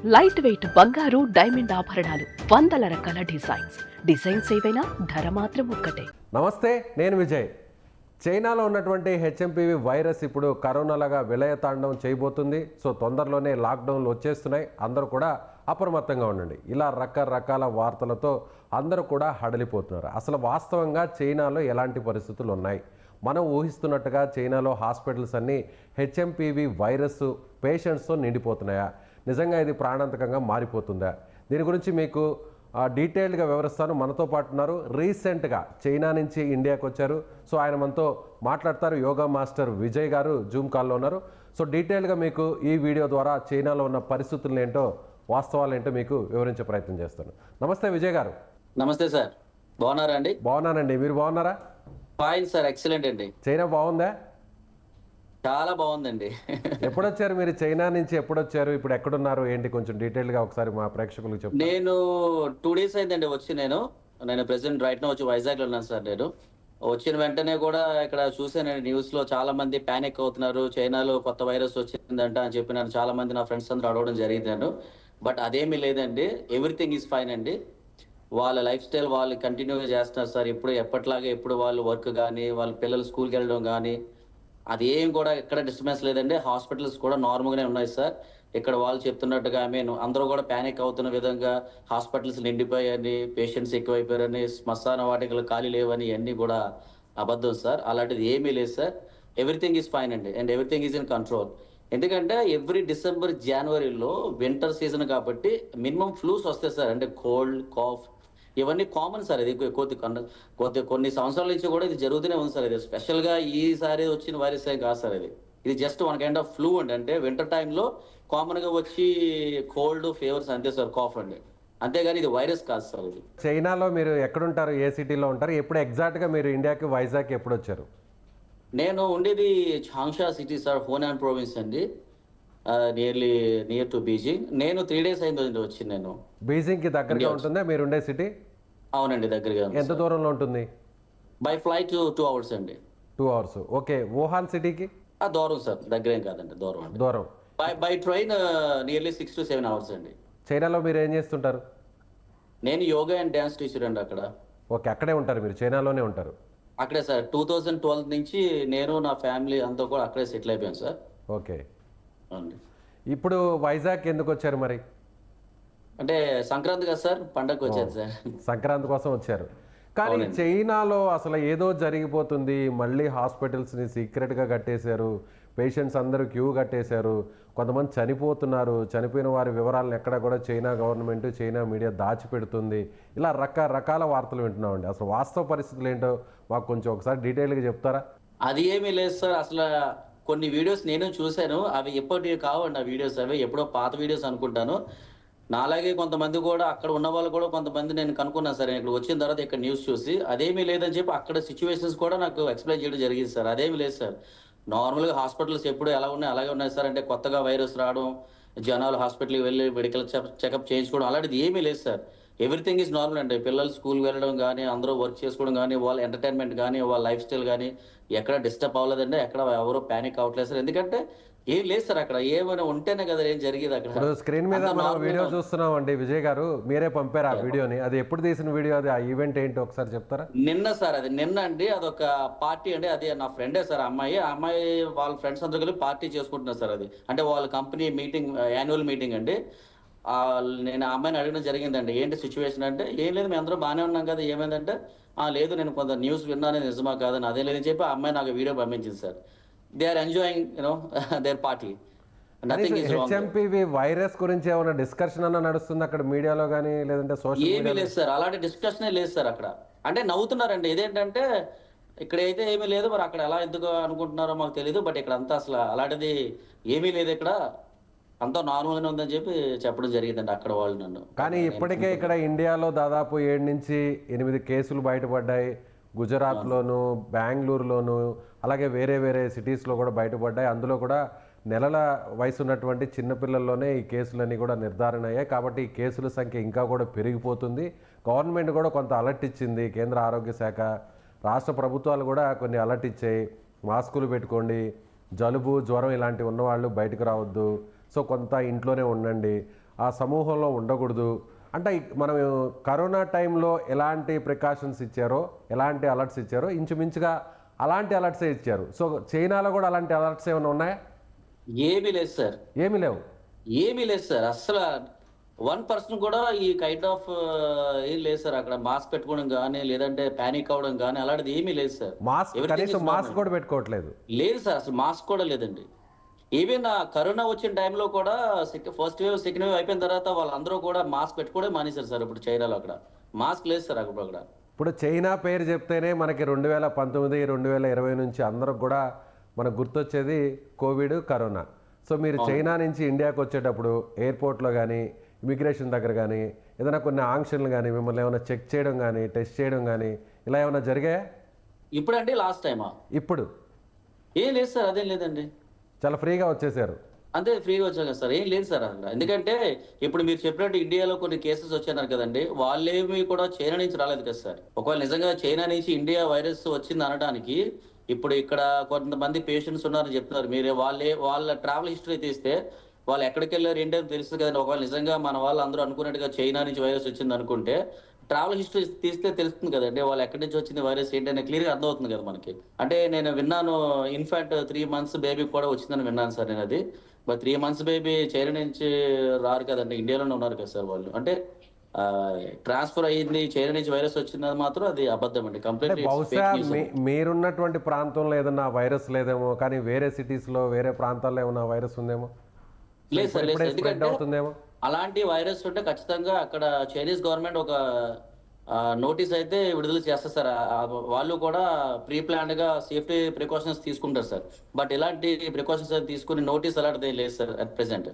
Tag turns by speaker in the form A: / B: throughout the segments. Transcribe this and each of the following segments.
A: Light weight బంగారు diamond ఆభరణాలు వందల రకాల డిజైన్స్ ఏవైనా ధర మాత్రం ఒక్కటే.
B: నమస్తే, నేను విజయ్. చైనాలో ఉన్నటువంటి హెచ్ఎంపీవీ వైరస్ ఇప్పుడు కరోనాలాగా విలయతాండం చేయబోతుంది. సో తొందరలోనే లాక్డౌన్లు వచ్చేస్తున్నాయి. అందరూ కూడా అప్రమత్తంగా ఉండండి. ఇలా రకరకాల వార్తలతో అందరూ కూడా హడలిపోతున్నారు. అసలు వాస్తవంగా చైనాలో ఎలాంటి పరిస్థితులు ఉన్నాయి? మనం ఊహిస్తున్నట్టుగా చైనాలో హాస్పిటల్స్ అన్నీ హెచ్ఎంపీవీ వైరస్ పేషెంట్స్తో నిండిపోతున్నాయా? నిజంగా ఇది ప్రాణాంతకంగా మారిపోతుందా? దీని గురించి మీకు డీటెయిల్డ్గా వివరిస్తాను. మనతో పాటు ఉన్నారు, రీసెంట్గా చైనా నుంచి ఇండియాకి వచ్చారు. సో ఆయన మనతో మాట్లాడతారు. యోగా మాస్టర్ విజయ్ గారు జూమ్ కాల్లో ఉన్నారు. సో డీటెయిల్గా మీకు ఈ వీడియో ద్వారా చైనాలో ఉన్న పరిస్థితులు ఏంటో, వాస్తవాలు ఏంటో మీకు వివరించే ప్రయత్నం చేస్తాను. నమస్తే విజయ్ గారు.
C: నమస్తే సార్, బాగున్నారా అండి?
B: బాగున్నానండి, మీరు బాగున్నారా?
C: ఫైన్ సార్, ఎక్సలెంట్ అండి.
B: చైనా బాగుందా?
C: చాలా బాగుందండి.
B: ఎప్పుడొచ్చారు మీరు? చైనా నుంచి ఎప్పుడొచ్చారు? ఇప్పుడు ఎక్కడున్నారు ఏంటి? కొంచెం డీటెయిల్గా ఒకసారి మా ప్రేక్షకులకు చెప్పండి.
C: నేను 2 days అయిందండి వచ్చి. నేను ప్రెసెంట్ రైట్ నో వచ్చి వైజాగ్లో ఉన్నాను సార్. నేను వచ్చిన వెంటనే కూడా ఇక్కడ చూసాను న్యూస్ లో చాలా మంది ప్యానిక్ అవుతున్నారు. చైనాలో కొత్త వైరస్ వచ్చిందంట అని చెప్పి నన్ను చాలా మంది నా ఫ్రెండ్స్ అందరూ అడగడం జరిగింది. బట్ అదేమీ లేదండి, ఎవ్రీథింగ్ ఈజ్ ఫైన్ అండి. వాళ్ళ లైఫ్ స్టైల్ వాళ్ళు కంటిన్యూగా చేస్తున్నారు సార్. ఇప్పుడు ఎప్పటిలాగే ఎప్పుడు వాళ్ళు వర్క్ కానీ వాళ్ళ పిల్లలు స్కూల్కి వెళ్ళడం కానీ అది ఏం కూడా ఎక్కడ డిస్టర్బెన్స్ లేదండి. హాస్పిటల్స్ కూడా నార్మల్గానే ఉన్నాయి సార్. ఇక్కడ వాళ్ళు చెప్తున్నట్టుగా అందరూ కూడా ప్యానిక్ అవుతున్న విధంగా హాస్పిటల్స్ నిండిపోయాయని, పేషెంట్స్ ఎక్కువైపోయారని, శ్మశాన వాటికలు ఖాళీ లేవని ఇవన్నీ కూడా అబద్ధం సార్. అలాంటిది ఏమీ లేదు సార్. ఎవ్రీథింగ్ ఈజ్ ఫైన్ అండి, and everything is in control. ఎందుకంటే ఎవ్రీ డిసెంబర్ జనవరిలో వింటర్ సీజన్ కాబట్టి మినిమం ఫ్లూస్ వస్తాయి సార్. అంటే కోల్డ్, కాఫ్ ఇవన్నీ కామన్ సార్. ఇది కొన్ని సంవత్సరాల నుంచి కూడా ఇది జరుగుతూనే ఉంది సార్. ఇది స్పెషల్గా ఈసారి వచ్చిన వైరస్ ఏం కాదు సార్. ఇది just one kind of flu అండి. అంటే వింటర్ టైంలో కామన్గా వచ్చి కోల్డ్, ఫీవర్స్ అంతే సార్, కాఫ్ అండి, అంతేగాని ఇది వైరస్ కాదు సార్. ఇది
B: చైనాలో మీరు ఎక్కడుంటారు? ఏ సిటీలో ఉంటారు? ఎప్పుడు ఎగ్జాక్ట్గా మీరు ఇండియాకి వైజాగ్ ఎప్పుడు వచ్చారు?
C: నేను ఉండేది చాంగ్షా సిటీ సార్, హోనాన్ ప్రోవిన్స్ అండి, నియర్ టు బీజింగ్. నేను 3 days అయింది వచ్చి. నేను
B: బీజింగ్కి దగ్గరగా ఉంటుందా మీరు ఉండే సిటీ?
C: అవునండి, దగ్గరగా.
B: ఎంత దూరంలో ఉంటుంది?
C: బై ఫ్లైట్ 2 hours అండి.
B: 2 hours. ఓకే. వుహాన్ సిటీకి?
C: దూరం సార్, దగ్గరేం కాదండి, దూరం అండి.
B: దూరం.
C: By train nearly 6 to 7 hours అండి.
B: చైనాలో మీరు ఏం చేస్తుంటారు?
C: నేను యోగా అండ్ డ్యాన్స్ టీచర్ అండి అక్కడ.
B: ఓకే, అక్కడే ఉంటారు మీరు, చైనాలోనే ఉంటారు?
C: అక్కడే సార్. 2012 నుంచి నేను నా ఫ్యామిలీ అంతా కూడా అక్కడే సెటిల్ అయిపోయాను సార్.
B: ఓకే.
C: అవునండి.
B: ఇప్పుడు వైజాగ్ ఎందుకు వచ్చారు మరి?
C: అంటే సంక్రాంతి కదా సార్, పండగకి వచ్చాను సార్.
B: సంక్రాంతి కోసం వచ్చారు. కానీ
C: అవునండి.
B: చైనాలో అసలు ఏదో జరిగిపోతుంది. మళ్ళీ హాస్పిటల్స్ని సీక్రెట్గా కట్టేశారు. పేషెంట్స్ అందరూ క్యూ కట్టేశారు. కొంతమంది చనిపోతున్నారు. చనిపోయిన వారి వివరాలను ఎక్కడ కూడా చైనా గవర్నమెంట్, చైనా మీడియా దాచిపెడుతుంది. ఇలా రకరకాల వార్తలు వింటున్నామండి. అసలు వాస్తవ పరిస్థితులు ఏంటో మాకు కొంచెం ఒకసారి డీటెయిల్గా చెప్తారా?
C: అది ఏమీ లేదు సార్. అసలు కొన్ని వీడియోస్ నేను చూశాను. అవి ఎప్పటివి కావండి. ఆ వీడియోస్ అవి ఎప్పుడో పాత వీడియోస్ అనుకుంటాను. నాలాగే కొంతమంది కూడా అక్కడ ఉన్న వాళ్ళు కూడా కొంతమంది నేను కనుక్కున్నాను సార్. ఇక్కడ వచ్చిన తర్వాత ఇక్కడ న్యూస్ చూసి అదేమీ లేదని చెప్పి అక్కడ సిచ్యువేషన్స్ కూడా నాకు ఎక్స్ప్లెయిన్ చేయడం జరిగింది సార్. అదేమీ లేదు సార్. నార్మల్గా హాస్పిటల్స్ ఎప్పుడు ఎలా ఉన్నాయి అలాగే ఉన్నాయి సార్. అంటే కొత్తగా వైరస్ రావడం, జనాలు హాస్పిటల్కి వెళ్ళి మెడికల్ చెకప్ చేయించుకోవడం అలాంటిది ఏమీ లేదు సార్. ఎవ్రీథింగ్ ఈజ్ నార్మల్ అండి. పిల్లలు స్కూల్కి వెళ్ళడం కానీ, అందరూ వర్క్ చేసుకోవడం కానీ, వాళ్ళ ఎంటర్టైన్మెంట్ కానీ, వాళ్ళ లైఫ్ స్టైల్ కానీ ఎక్కడ డిస్టర్బ్ అవ్వలేదండి. ఎక్కడ ఎవరు ప్యానిక్ అవ్వట్లేదు సార్. ఎందుకంటే ఏం లేదు సార్. అక్కడ ఏమైనా ఉంటేనే కదా ఏం జరిగేది అక్కడ.
B: ఇప్పుడు స్క్రీన్ మీద మనం వీడియో చూస్తున్నాం అండి. విజయ్ గారు మీరే పంపారు ఆ వీడియోని. అది ఎప్పుడు తీసిన వీడియో? అది ఆ ఈవెంట్ ఏంటి ఒకసారి చెప్తారా?
C: నిన్న సార్, అది నిన్న అండి. అదొక పార్టీ అండి. అది నా ఫ్రెండే సార్. అమ్మాయి వాళ్ళ ఫ్రెండ్స్ అందరూ కలిపి పార్టీ చేసుకుంటున్నారు సార్. అది అంటే వాళ్ళ కంపెనీ మీటింగ్, యాన్యువల్ మీటింగ్ అండి. నేను ఆ అమ్మాయిని అడగడం జరిగిందండి, ఏంటి సిచ్యువేషన్ అంటే, ఏం లేదు మేము అందరూ బాగానే ఉన్నాం కదా, ఏమైందంటే లేదు నేను కొంత న్యూస్ విన్నాను, నిజమా కాదని. అదే లేదని చెప్పి ఆ అమ్మాయి నాకు వీడియో పంపించింది sir. They are enjoying their party.
B: HMPV virus గురించి ఏమైనా డిస్కషన్ అన్న నడుస్తుంది అక్కడ మీడియాలో కానీ, లేదంటే సోషల్?
C: ఏమీ లేదు సార్, అలాంటి డిస్కషనే లేదు సార్. అక్కడ అంటే నవ్వుతున్నారండి. ఇదేంటంటే ఇక్కడైతే ఏమీ లేదు, మరి అక్కడ ఎలా ఎందుకు అనుకుంటున్నారో మాకు తెలియదు. బట్ ఇక్కడ అంతా అసలు అలాంటిది ఏమీ లేదు. ఇక్కడ అంతా నార్మల్గానే ఉందని చెప్పి చెప్పడం జరిగిందండి అక్కడ వాళ్ళు నన్ను.
B: కానీ ఇప్పటికే ఇక్కడ ఇండియాలో దాదాపు 7 నుంచి 8 కేసులు బయటపడ్డాయి. గుజరాత్లోను, బెంగళూరులోను, అలాగే వేరే వేరే సిటీస్లో కూడా బయటపడ్డాయి. అందులో కూడా నెలల వయసు ఉన్నటువంటి చిన్నపిల్లల్లోనే ఈ కేసులన్నీ కూడా నిర్ధారణ అయ్యాయి. కాబట్టి ఈ కేసుల సంఖ్య ఇంకా కూడా పెరిగిపోతుంది. గవర్నమెంట్ కూడా కొంత అలర్ట్ ఇచ్చింది. కేంద్ర ఆరోగ్య శాఖ, రాష్ట్ర ప్రభుత్వాలు కూడా కొన్ని అలర్ట్ ఇచ్చాయి. మాస్కులు పెట్టుకోండి, జలుబు, జ్వరం ఇలాంటివి ఉన్నవాళ్ళు బయటకు రావద్దు, సో కొంత ఇంట్లోనే ఉండండి. ఆ సమూహంలో ఉండకూడదు అంటే మనం కరోనా టైంలో ఎలాంటి ప్రికాషన్స్ ఇచ్చారో ఎలాంటి అలర్ట్స్ ఇచ్చారో ఇంచుమించుగా అలాంటి అలర్ట్సే ఇచ్చారు. సో చైనాలో కూడా అలాంటి అలర్ట్స్ ఏమైనా ఉన్నాయా?
C: ఏమీ లేదు సార్.
B: ఏమీ లేవు.
C: ఏమీ లేదు సార్. అస్సల 1% కూడా ఈ కైండ్ ఆఫ్ ఏం లేదు సార్. అక్కడ మాస్క్ పెట్టుకోవడం గానీ, లేదంటే పానిక్ అవ్వడం గానీ అలాంటిది ఏమీ లేదు సార్.
B: మాస్క్
C: Everything
B: కనీసం
C: is
B: మాస్క్
C: normal.
B: కూడా పెట్టుకోవట్లేదు.
C: లేదు సార్. అసలు మాస్క్ కూడా లేదండి. ఈవెన్ కరోనా వచ్చిన టైంలో కూడా ఫస్ట్ వేవ్, సెకండ్ వేవ్ అయిపోయిన తర్వాత వాళ్ళందరూ కూడా మాస్క్ పెట్టుకోవడం మానేశారు సార్. ఇప్పుడు చైనాలో అక్కడ మాస్క్ లేదు సార్ అక్కడ.
B: ఇప్పుడు చైనా పేరు చెప్తేనే మనకి 2019, 2020 నుంచి అందరికి కూడా మనకు గుర్తొచ్చేది కోవిడ్, కరోనా. సో మీరు చైనా నుంచి ఇండియాకి వచ్చేటప్పుడు ఎయిర్పోర్ట్లో కానీ ఇమిగ్రేషన్ దగ్గర కానీ ఏదైనా కొన్ని ఆంక్షలు కానీ మిమ్మల్ని ఏమైనా చెక్ చేయడం కానీ టెస్ట్ చేయడం కానీ ఇలా ఏమైనా జరిగాయా?
C: ఇప్పుడండి లాస్ట్ టైమా?
B: ఇప్పుడు
C: ఏం లేదు సార్. అదేం లేదండి.
B: చాలా ఫ్రీగా వచ్చేసారు.
C: అంతే ఫ్రీగా వచ్చాం కదా సార్. ఏం లేదు సార్ అక్కడ. ఎందుకంటే ఇప్పుడు మీరు చెప్పినట్టు ఇండియాలో కొన్ని కేసెస్ వచ్చాయన్నారు కదండి. వాళ్ళేమి కూడా చైనా నుంచి రాలేదు కదా సార్. ఒకవేళ నిజంగా చైనా నుంచి ఇండియా వైరస్ వచ్చింది అనడానికి ఇప్పుడు ఇక్కడ కొంతమంది పేషెంట్స్ ఉన్నారని చెప్తున్నారు. మీరే వాళ్ళ ట్రావెల్ హిస్టరీ తీస్తే వాళ్ళు ఎక్కడికి వెళ్ళారు ఏంటి అని తెలుస్తుంది కదండి. ఒకవేళ నిజంగా మన వాళ్ళు అందరూ అనుకున్నట్టుగా చైనా నుంచి వైరస్ వచ్చింది అనుకుంటే ట్రావెల్ హిస్టరీ తీస్తే తెలుస్తుంది కదండి. వాళ్ళు ఎక్కడి నుంచి వచ్చింది వైరస్ ఏంటి అని క్లియర్గా అర్థమవుతుంది కదా మనకి. అంటే నేను విన్నాను, ఇన్ఫాక్ట్ 3 months బేబీ కూడా వచ్చిందని విన్నాను సార్ నేను అది. బట్ 3 months బేబీ చైనా నుంచి రారు కదండి, ఇండియాలోనే ఉన్నారు కదా సార్ వాళ్ళు. అంటే ట్రాన్స్ఫర్ అయ్యింది చైనా నుంచి వైరస్ వచ్చింది మాత్రం అది అబద్ధం అండి.
B: అంటే
C: కంప్లీట్
B: బహుశా మీరున్నటువంటి ప్రాంతంలో ఏదన్నా వైరస్ లేదేమో, కానీ వేరే సిటీస్లో వేరే ప్రాంతాల్లో ఏమన్నా వైరస్ ఉందేమో,
C: లేదు సార్. లేదు
B: ఇప్పుడే
C: సార్.
B: స్ప్రెడ్
C: ఎందుకంటే
B: అవుతుందేమో.
C: అలాంటి వైరస్ ఉంటే ఖచ్చితంగా అక్కడ చైనీస్ గవర్నమెంట్ ఒక నోటీస్ అయితే విడుదల చేస్తారు సార్. వాళ్ళు కూడా ప్రీ ప్లాన్డ్ గా సేఫ్టీ ప్రికాషన్స్ తీసుకుంటారు సార్. బట్ ఇలాంటి ప్రికాషన్స్ అయితే తీసుకుని నోటీస్ అలాంటిది లేదు సార్ అట్ ప్రెసెంట్.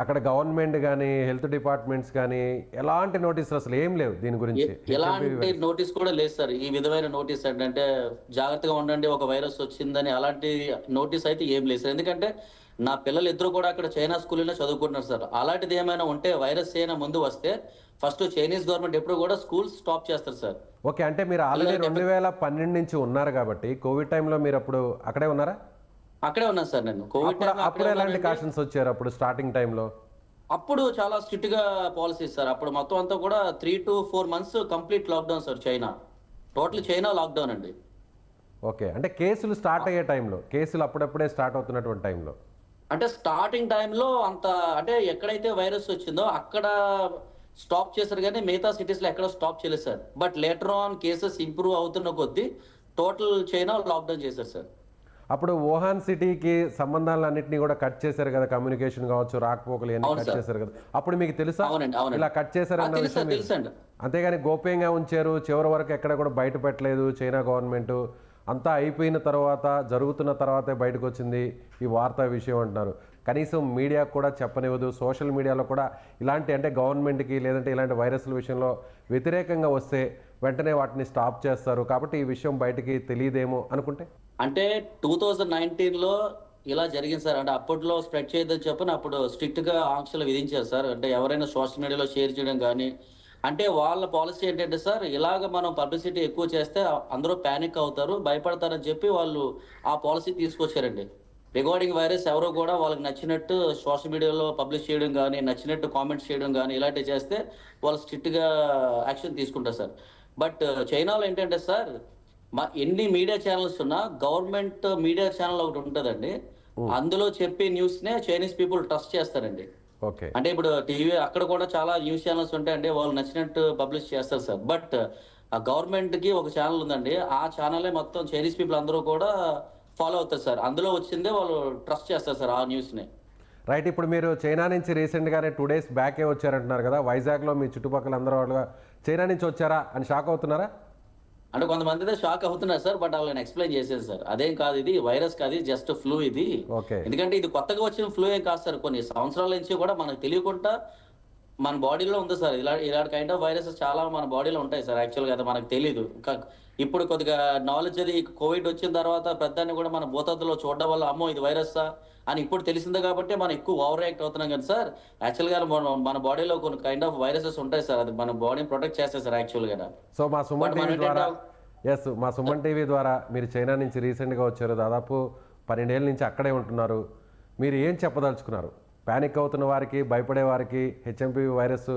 B: అక్కడ గవర్నమెంట్ కానీ హెల్త్ డిపార్ట్మెంట్స్ కానీ ఎలాంటి నోటీసులు అసలు ఏం లేవు దీని గురించి.
C: ఎలాంటి నోటీస్ కూడా లేదు సార్. ఈ విధమైన నోటీస్ అంటే జాగ్రత్తగా ఉండండి ఒక వైరస్ వచ్చిందని అలాంటి నోటీస్ అయితే ఏం లేదు సార్. ఎందుకంటే నా పిల్లలు ఇద్దరు కూడా అక్కడ చైనా స్కూల్లో చదువుకుంటున్నారు సార్. అలాంటిది ఏమైనా ఉంటే వైరస్ ఏమైనా ముందు వస్తే ఫస్ట్ చైనీస్ గవర్నమెంట్ ఎప్పుడు కూడా స్కూల్స్ స్టాప్ చేస్తారు సార్.
B: ఓకే, అంటే మీరు ఆల్రెడీ 2012 నుంచి ఉన్నారు కాబట్టి కోవిడ్ టైంలో మీరు అప్పుడు అక్కడే ఉన్నారా?
C: అక్కడే ఉన్నాను సార్ నేను. కోవిడ్
B: అప్పుడు ఎలాంటి కాషన్స్ వచ్చారు అప్పుడు స్టార్టింగ్ టైంలో?
C: అప్పుడు చాలా స్ట్రిక్ట్ గా పాలసీస్ సార్. అప్పుడు మొత్తం అంతా కూడా 3 to 4 months complete lockdown sir. China total China lockdown అండి.
B: ఓకే, అంటే కేసులు స్టార్ట్ అయ్యే టైంలో, కేసులు అప్పుడప్పుడే స్టార్ట్ అవుతున్నటువంటి టైంలో,
C: అంటే స్టార్టింగ్ టైంలో అంత అంటే ఎక్కడైతే వైరస్ వచ్చిందో అక్కడ స్టాప్ చేశారు కానీ మిగతా సిటీస్ లో ఎక్కడ స్టాప్ చేయలేదు sir. But later on cases improve అవుతున్న కొద్దీ టోటల్ చైనా లాక్డౌన్ చేశారు సార్.
B: అప్పుడు వుహాన్ సిటీకి సంబంధాలన్నింటినీ కూడా కట్ చేశారు కదా, కమ్యూనికేషన్ కావచ్చు, రాకపోకలు ఇవన్నీ కట్ చేశారు కదా. అప్పుడు మీకు తెలుసా
C: అవునండి. అవునండి.
B: ఇలా కట్ చేశారన్న విషయం?
C: తెలుసండి.
B: అంతేగాని గోప్యంగా ఉంచారు, చివరి వరకు ఎక్కడ కూడా బయట పెట్టలేదు చైనా గవర్నమెంట్. అంతా అయిపోయిన తర్వాత, జరుగుతున్న తర్వాతే బయటకు వచ్చింది ఈ వార్తా విషయం అంటున్నారు. కనీసం మీడియాకు కూడా చెప్పనివ్వదు. సోషల్ మీడియాలో కూడా ఇలాంటి అంటే గవర్నమెంట్కి లేదంటే ఇలాంటి వైరస్ల విషయంలో వ్యతిరేకంగా వస్తే వెంటనే వాటిని స్టాప్ చేస్తారు. కాబట్టి ఈ విషయం బయటికి తెలియదేమో అనుకుంటే,
C: అంటే 2019లో ఇలా జరిగింది సార్. అంటే అప్పట్లో స్ప్రెడ్ చేయొద్దని చెప్పని అప్పుడు స్ట్రిక్ట్ గా ఆంక్షలు విధించారు సార్. అంటే ఎవరైనా సోషల్ మీడియాలో షేర్ చేయడం కానీ, అంటే వాళ్ళ పాలసీ ఏంటంటే సార్, ఇలాగ మనం పబ్లిసిటీ ఎక్కువ చేస్తే అందరూ ప్యానిక్ అవుతారు, భయపడతారని చెప్పి వాళ్ళు ఆ పాలసీ తీసుకొచ్చారండి. రిగార్డింగ్ వైరస్ ఎవరో కూడా వాళ్ళకి నచ్చినట్టు సోషల్ మీడియాలో పబ్లిష్ చేయడం కానీ, నచ్చినట్టు కామెంట్స్ చేయడం కానీ ఇలాంటివి చేస్తే వాళ్ళు స్ట్రిక్ట్ గా యాక్షన్ తీసుకుంటారు సార్. బట్ చైనాలో ఏంటంటే సార్, ఎన్ని మీడియా ఛానల్స్ ఉన్నా గవర్నమెంట్ మీడియా ఛానల్ ఒకటి ఉంటుందండి. అందులో చెప్పే న్యూస్ నే చైనీస్ పీపుల్ ట్రస్ట్ చేస్తారండి.
B: ఓకే,
C: అంటే ఇప్పుడు టీవీ అక్కడ కూడా చాలా న్యూస్ ఛానల్స్ ఉంటాయండి, వాళ్ళు నచ్చినట్టు పబ్లిష్ చేస్తారు సార్. బట్ ఆ గవర్నమెంట్ కి ఒక ఛానల్ ఉందండి, ఆ ఛానలే మొత్తం చైనీస్ పీపుల్ అందరూ కూడా ఫాలో అవుతారు సార్. అందులో వచ్చిందే వాళ్ళు ట్రస్ట్ చేస్తారు సార్ ఆ న్యూస్ ని.
B: రైట్. ఇప్పుడు మీరు చైనా నుంచి రీసెంట్గానే 2 days బ్యాకే వచ్చారంటున్నారు కదా, వైజాగ్లో మీ చుట్టుపక్కల అందరూ వాళ్ళు చైనా నుంచి వచ్చారా అని షాక్ అవుతున్నారా?
C: అంటే కొంతమంది అయితే షాక్ అవుతున్నారు సార్. బట్ వాళ్ళని ఎక్స్ప్లెయిన్ చేసేది సార్, అదేం కాదు, ఇది వైరస్ కాదు, జస్ట్ ఫ్లూ ఇది.
B: ఓకే,
C: ఎందుకంటే ఇది కొత్తగా వచ్చిన ఫ్లూ ఏం కాదు సార్. కొన్ని సంవత్సరాల నుంచి కూడా మనకు తెలియకుండా మన బాడీలో ఉంది సార్. ఇలాంటి కైండ్ ఆఫ్ వైరసెస్ చాలా మన బాడీలో ఉంటాయి సార్. యాక్చువల్గా అది మనకు తెలియదు. ఇప్పుడు కొద్దిగా నాలెడ్జ్ అది కోవిడ్ వచ్చిన తర్వాత పెద్దాన్ని కూడా మన భూతద్దులో చూడడం వల్ల అమ్మో ఇది వైరస్సా అని ఇప్పుడు తెలిసిందే కాబట్టి మనం ఎక్కువ ఓవర్ యాక్ట్ అవుతున్నాం కదా సార్. యాక్చువల్గా మన బాడీలో కొన్ని కైండ్ ఆఫ్ వైరసెస్ ఉంటాయి సార్, అది మన బాడీని ప్రొటెక్ట్ చేస్తాయి సార్ యాక్చువల్గా.
B: సో మా సుమన్ టీవీ ద్వారా మా సుమన్ టీవీ ద్వారా మీరు చైనా నుంచి రీసెంట్గా వచ్చారు, దాదాపు 12 ఏళ్ళ నుంచి అక్కడే ఉంటున్నారు. మీరు ఏం చెప్పదలుచుకున్నారు? ప్యానిక్ అవుతున్న వారికి, భయపడే వారికి హెచ్ఎంపీవీ వైరస్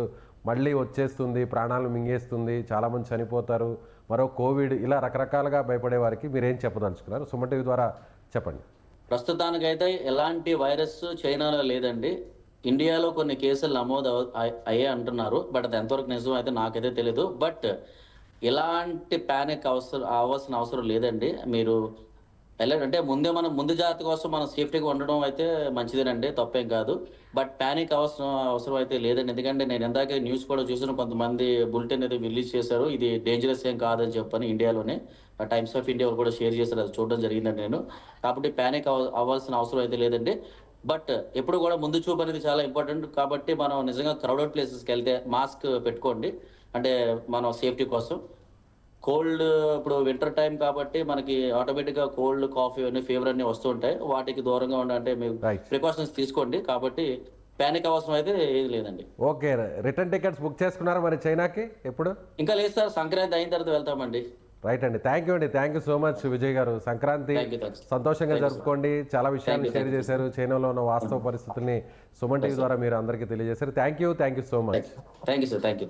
B: మళ్ళీ వచ్చేస్తుంది, ప్రాణాలు మింగేస్తుంది, చాలామంది చనిపోతారు, మరో కోవిడ్, ఇలా రకరకాలుగా భయపడే వారికి మీరేం చెప్పదలుచుకున్నారు? సుమన్ టీవీ ద్వారా చెప్పండి.
C: ప్రస్తుతానికైతే ఎలాంటి వైరస్ చైనాలో లేదండి. ఇండియాలో కొన్ని కేసులు నమోదు అయ్యే అంటున్నారు. బట్ అది ఎంతవరకు నిజం అయితే నాకైతే తెలియదు. బట్ ఎలాంటి ప్యానిక్ అవ్వాల్సిన అవసరం లేదండి. మీరు వెళ్ళండి, మనం ముందు జాగ్రత్త కోసం మనం సేఫ్టీగా ఉండడం అయితే మంచిదేనండి, తప్పేం కాదు. బట్ ప్యానిక్ అవసరం అయితే లేదండి. ఎందుకంటే నేను ఇందాక న్యూస్ కూడా చూసిన, కొంతమంది బులెటిన్ అయితే రిలీజ్ చేశారు, ఇది డేంజరస్ ఏం కాదని చెప్పని ఇండియాలోనే. టైమ్స్ ఆఫ్ ఇండియా కూడా షేర్ చేశారు, అది చూడడం జరిగిందండి నేను. కాబట్టి ప్యానిక్ అవ్వాల్సిన అవసరం అయితే లేదండి. బట్ ఎప్పుడు కూడా ముందు చూపు అనేది చాలా ఇంపార్టెంట్. కాబట్టి మనం నిజంగా క్రౌడెడ్ ప్లేసెస్కి వెళ్తే మాస్క్ పెట్టుకోండి, అంటే మన సేఫ్టీ కోసం. కోల్డ్, ఇప్పుడు వింటర్ టైం కాబట్టి మనకి ఆటోమేటిక్గా కోల్డ్, కాఫీ అన్ని ఫీవర్ అన్ని వస్తూ ఉంటాయి. వాటికి దూరంగా ఉండాలంటే మీరు ప్రికాషన్స్ తీసుకోండి. కాబట్టి ప్యానిక్ అవసరం అయితే ఏది లేదండి.
B: ఓకే, రిటర్న్ టికెట్స్ బుక్ చేసుకున్నారా మరి చైనాకి? ఎప్పుడు?
C: ఇంకా లేదు సార్, సంక్రాంతి అయిన తర్వాత వెళ్తామండి.
B: రైట్ అండి, థ్యాంక్ యూ అండి, thank you so much Vijay గారు. సంక్రాంతి సంతోషంగా జరుపుకోండి. చాలా విషయాలు షేర్ చేశారు, చైనాలో ఉన్న వాస్తవ పరిస్థితుల్ని సుమన్ టీవీ ద్వారా మీరు అందరికీ తెలియజేశారు. Thank you so much.
C: Thank you sir, thank you.